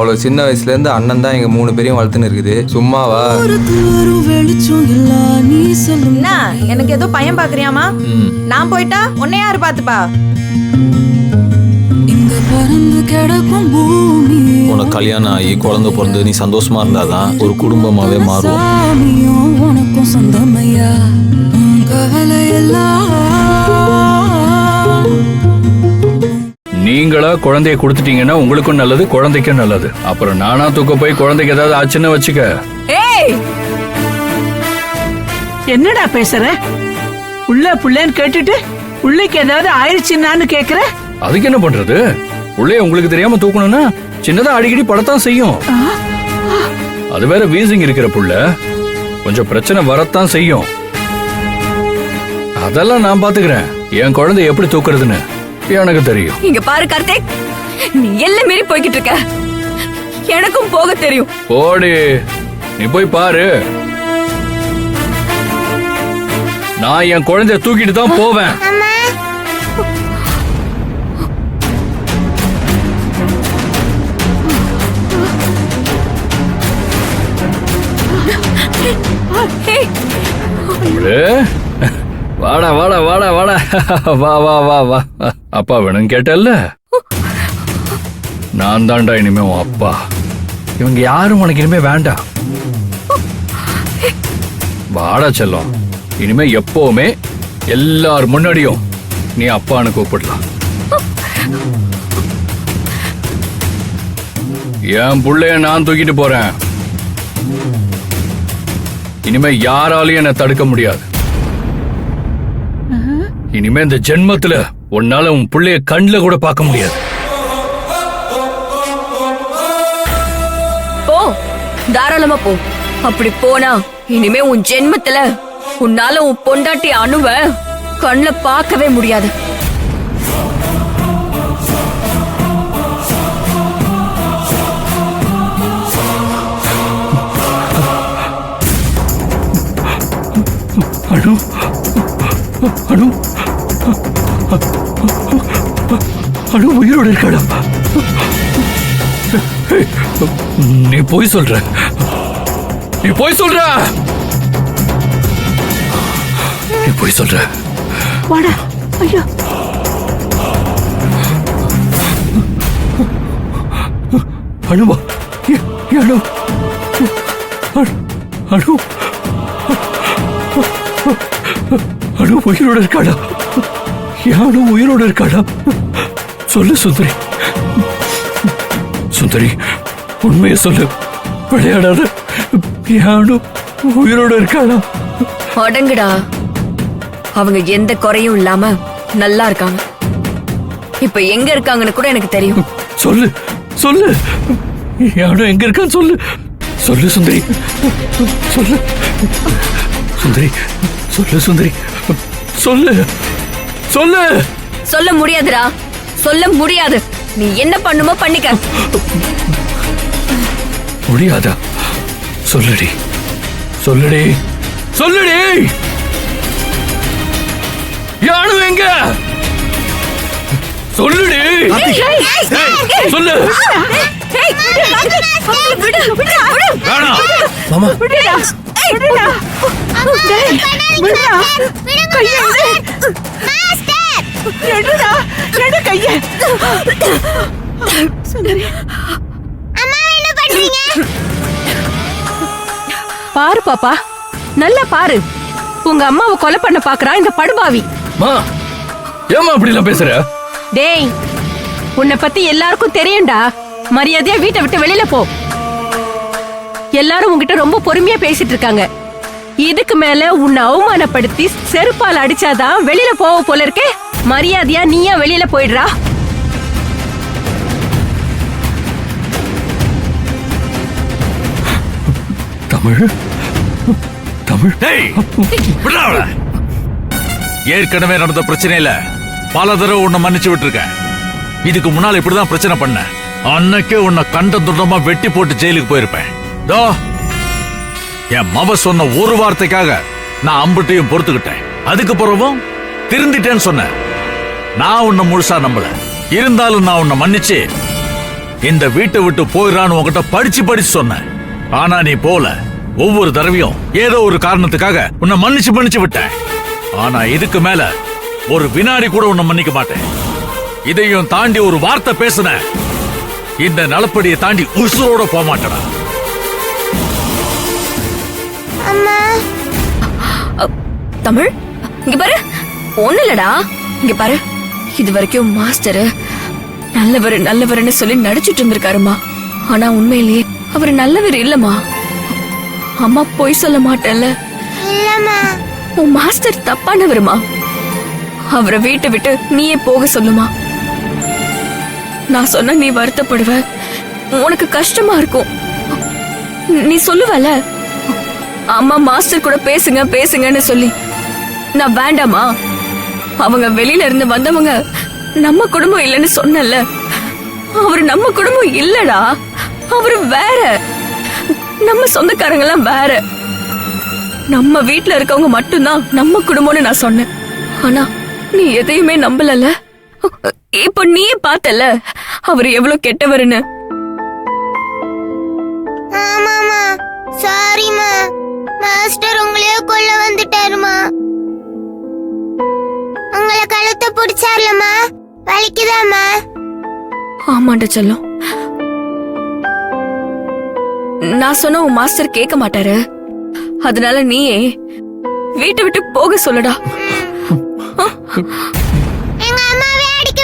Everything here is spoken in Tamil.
அவ்வளவு சின்ன வயசுல இருந்து அண்ணன் தான் எங்க 3 பேரையும் வளர்த்துன்னு இருக்குது. சும்மாவா? என்ன எனக்கு ஏதோ பையன் பாக்குறியாமா? நான் போயிட்டா உன்னை யாரு பாத்துப்பா? உனக்கு கல்யாணம் ஆகி குழந்தை பிறந்து நீ சந்தோஷமா இருந்தாதான் ஒரு குடும்பமாவே மாறும். நீங்களா குழந்தைய கொடுத்துட்டீங்கன்னா உங்களுக்கும் நல்லது, குழந்தைக்கும் நல்லது. அப்புறம் நானா தூக்க போய் குழந்தைக்கு ஏதாவது ஆச்சுன்னு வச்சுக்க. என்னடா பேசுற? புள்ளன்னு கேட்டுட்டு புள்ளைக்கு ஏதாவது ஆயிடுச்சுன்னு கேக்குற? அதுக்கு என்ன பண்றது? புள்ளைய உங்களுக்கு தெரியாம தூக்கணும்னா சின்னதா அடிக்கடி படத்தான் செய்யும். அது வேற வீசிங் இருக்கிற புள்ள, கொஞ்சம் பிரச்சனை வரத்தான் செய்யும். அதெல்லாம் நான் பாத்துக்கிறேன். என் குழந்தை எப்படி தூக்குறதுன்னு எனக்கு தெரியும். இங்க பாரு கார்த்திக், நீ எல்லாம் மீறி போய்கிட்டு இருக்க. எனக்கும் போக தெரியும். ஓடி நீ போய் பாரு. நான் என் குழந்தைய தூக்கிட்டு தான் போவேன். வாடா வாடா வாடா வாடா, வா வா வா வா. அப்பா வேணும் கேட்டல்ல, நான் தான்டா இனிமே உன் அப்பா. இவங்க யாரும் உனக்கு இனிமே வேண்டாம். வாடா செல்லம், இனிமே எப்பவுமே எல்லார் முன்னாடியும் நீ அப்பான்னு கூப்பிடலாம். என் புள்ளைய நான் தூக்கிட்டு போறேன். இனிமே யாராலையும் என்ன தடுக்க முடியாது. இனிமே இந்த ஜென்மத்துல உன்னால உன் புள்ளைய கண்ணுல கூட பார்க்க முடியாது. போ, தாராளமா போ. அப்படி போனா இனிமே உன் ஜென்மத்துல உன்னால உன் பொண்டாட்டி அணுவ கண்ணுல பார்க்கவே முடியாது. அனு அனு அனு உயிரோடு இருக்காடா? நீ போய் சொல்ற, நீ போய் சொல்ற, நீ போய் சொல்ற. வாடா. ஐயோ, அனுவா? அனு அனு அனு உயிரோட இருக்காடா? யானு உயிரோட இருக்காடா? சொல்லு சுந்தரி, சுந்தரி உண்மையை சொல்லு, விளையாடாத. யானு உயிரோட இருக்காடா? அடங்குடா, அவங்க எந்த குறையும் இல்லாம நல்லா இருக்காங்க. இப்ப எங்க இருக்காங்கன்னு கூட எனக்கு தெரியும். சொல்லு சொல்லு, யானு எங்க இருக்கான்னு சொல்லு. சொல்லு சுந்தரி, சொல்லு சுந்தரி, சொல்லு சுந்தரி, சொல்லு சொல்லு. சொல்ல முடியாதுடா, சொல்ல முடியாது. நீ என்ன பண்ணுமோ பண்ணிக்க. முடியாதா? சொல்லுடி சொல்லுடி சொல்லுடி. யானு எங்க? சொல்லுடி, சொல்லு. வேணாம் மாமா, பாரு பாப்பா, நல்லா பாரு. உங்க அம்மாவை கொலை பண்ண பாக்குறான் இந்த படுபாவி. ஏமா அப்படி எல்லாம் பேசுற? டேய், உன்னை பத்தி எல்லாருக்கும் தெரியும்டா. மரியாதையா வீட்டை விட்டு வெளியில போ. எல்லாரும் உங்ககிட்ட ரொம்ப பொறுமையா பேசிட்டு இருக்காங்க. இதுக்கு மேல உன்னை அவமானப்படுத்தி செருப்பால் அடிச்சாதான் வெளியில போக போல இருக்கே. மரியாதையா நீயா வெளியில போயிடுறா. தமிழ் தமிழ், ஏற்கனவே நடந்த பிரச்சனையில பல தடவை உன்னை மன்னிச்சு விட்டுருக்கேன். இதுக்கு முன்னால இப்படிதான் பிரச்சனை பண்ண. அன்னைக்கே உன்னை கண்ட துண்டமா வெட்டி போட்டு ஜெயிலுக்கு போயிருப்பேன். என் மவ சொன்ன ஒரு வார்த்தைக்காக நான் அம்புட்டையும் பொறுத்துக்கிட்டேன். அதுக்கு பிறகும் திருந்திட்டேன்னு சொன்ன. நான் உன்னை முழுசா நம்பல. இருந்தாலும் நான் உன்னை மன்னிச்சு இந்த வீட்டை விட்டு போயிடறான்னு உன்கிட்ட படிச்சு படிச்சு சொன்னேன். ஆனா நீ போல. ஒவ்வொரு தடவையும் ஏதோ ஒரு காரணத்துக்காக உன்னை மன்னிச்சு விட்டேன். ஆனா இதுக்கு மேல ஒரு வினாடி கூட உன்னை மன்னிக்க மாட்டேன். இதையும் தாண்டி ஒரு வார்த்தை பேசுன, இந்த நலப்படியை தாண்டி உசுரோட போக மாட்டேடா. தமிழ், இங்க பாரு. ஒண்ணு இல்லடா, இங்க பாரு. இது வரைக்கும் மாஸ்டர் நல்லவர்னு சொல்லி நடிச்சிட்டு இருந்திருக்காருமா. ஆனா உண்மையிலேயே அவர் நல்லவர் இல்லம்மா. அம்மா பொய் சொல்ல மாட்டேன்ல. உன் மாஸ்டர் தப்பானவருமா. அவரை வீட்டை விட்டு நீயே போக சொல்லுமா. நான் சொன்ன நீ வருத்தப்படுவ, உனக்கு கஷ்டமா இருக்கும். நீ சொல்லுவல, அம்மா மாஸ்டர் கூட பேசுங்கன்னு சொல்லி. நான் வேண்டாமா? அவங்க வெளியில இருந்து வந்தவங்க நம்ம குடும்பம் இல்லைன்னு சொன்னல. அவரு நம்ம குடும்பம் இல்லடா, அவரு வேற. நம்ம சொந்தக்காரங்க எல்லாம் வேற. நம்ம வீட்டுல இருக்கவங்க மட்டும்தான் நம்ம குடும்பம்னு நான் சொன்னேன். ஆனா நீ எதையுமே நம்பலல. இப்ப நீயே பார்த்தல அவரு எவ்வளவு கெட்டவருன்னு. ஆமாமா, சாரிமா. மாஸ்டர் உங்களையே கொல்ல வந்துட்டாருமா. உங்களை கழுத்தை பிடிச்சார்லமா, வலிக்குதாமா? ஆமாண்ட செல்லம், நான் சொன்ன உன் மாஸ்டர் கேட்க மாட்டாரு. அதனால நீயே வீட்டை விட்டு போக சொல்லுடா. எங்க அம்மாவே அடிக்க